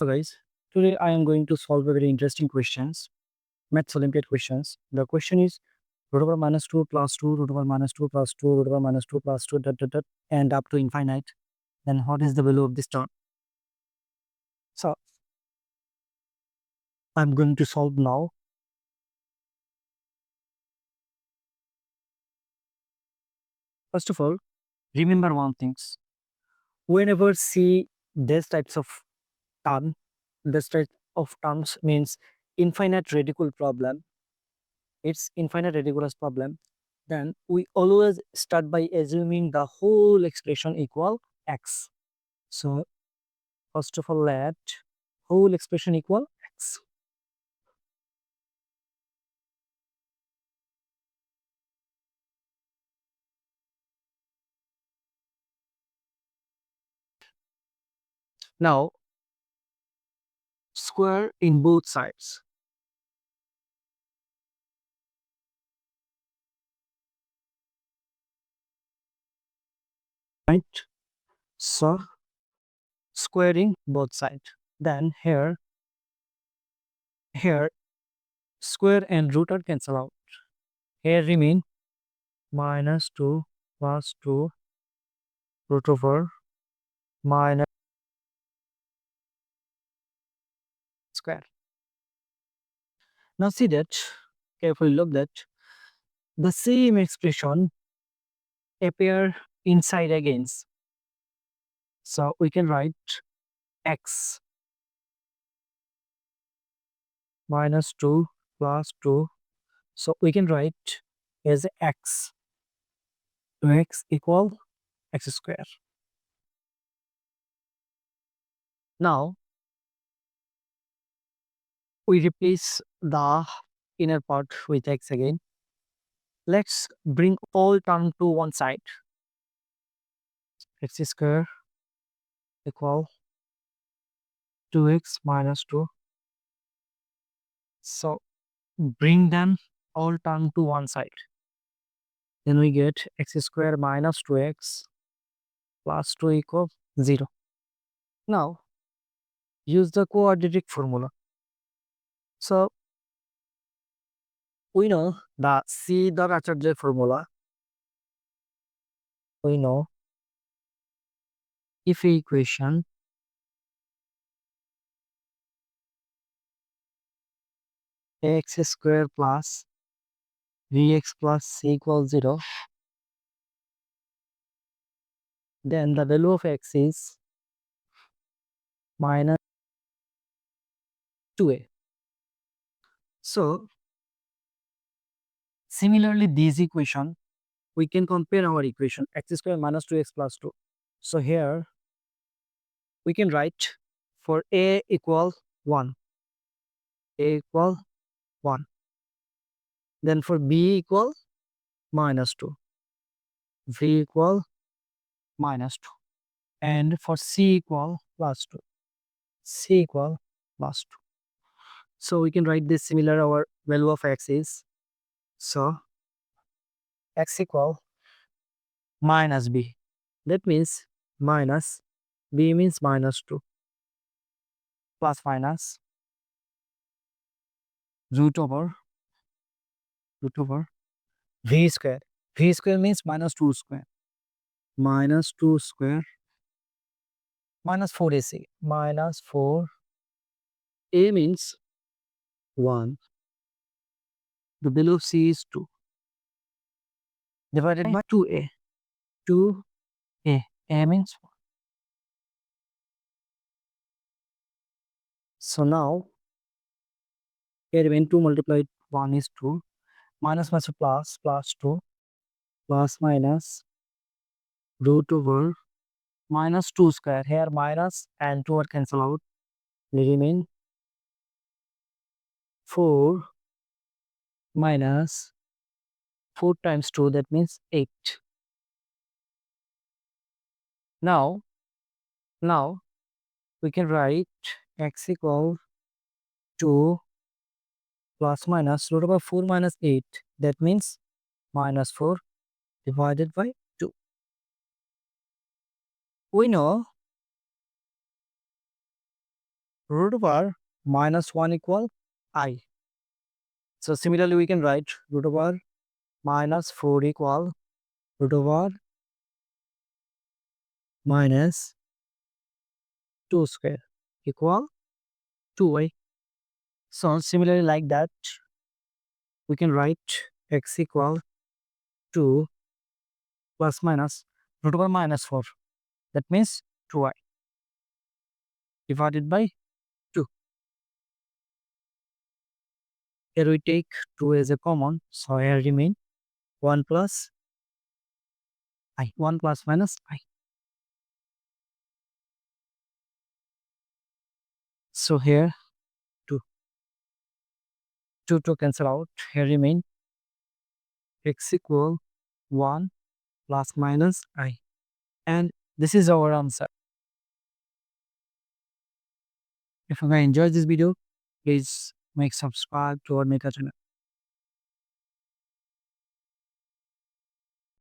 So guys, today I am going to solve a very interesting questions, Maths Olympiad questions. The question is root over minus 2 plus 2, root over minus 2 plus 2, root over minus 2 plus 2, dot, dot, dot, and up to infinite. Then what is the value of this term? So I'm going to solve now. First of all, remember one things. Whenever see these types of term, this type of terms means infinite radical problem. It's infinite ridiculous problem, then we always start by assuming the whole expression equal x. So first of all, let whole expression equal x. Now square in both sides. Right? So squaring both sides. Then here square and root are cancel out. Here remain minus 2 plus 2 root over minus square. Now see that, carefully look that the same expression appear inside again. So we can write x minus 2 plus 2. So we can write as x. 2x equal x square. Now we replace the inner part with x again. Let's bring all term to one side. X square equal 2x minus 2. So bring them all term to one side. Then we get x square minus 2x plus 2 equal 0. Now use the quadratic formula. So we know the Acharya formula. We know if a equation x square plus vx plus c equals 0, then the value of x is minus 2a. So similarly, this equation we can compare our equation x square minus 2x plus 2. So here we can write for a equal 1, a equal 1. Then for b equal minus 2, v equal minus 2, and for c equal plus 2, c equal plus 2. So we can write this similar, our value of x is, so x equal minus b. That means minus b means minus 2 plus minus root over v square. V square means minus 2 square. Minus 2 square minus 4ac. Minus 4a means 1. The value of c is 2. Divided by 2a. 2a. A means 1. So now here when 2 multiplied 1 is 2. Minus minus plus 2 plus minus root over minus 2 square. Here minus and 2 are cancel out. They remain 4 minus 4 times 2, that means 8. Now we can write x equal to plus minus root over 4 minus 8. That means minus 4 divided by 2. We know root over minus 1 equal I. So similarly, we can write root over minus 4 equal root over minus 2 square equal 2y. So similarly like that, we can write x equal 2 plus minus root over minus 4. That means 2y divided by 2. Here we take 2 as a common, so here remain 1 plus I, 1 plus minus I. So here 2, 2 to cancel out, here remain x equal 1 plus minus I. And this is our answer. If you enjoyed this video, please make subscribe to our Meka channel.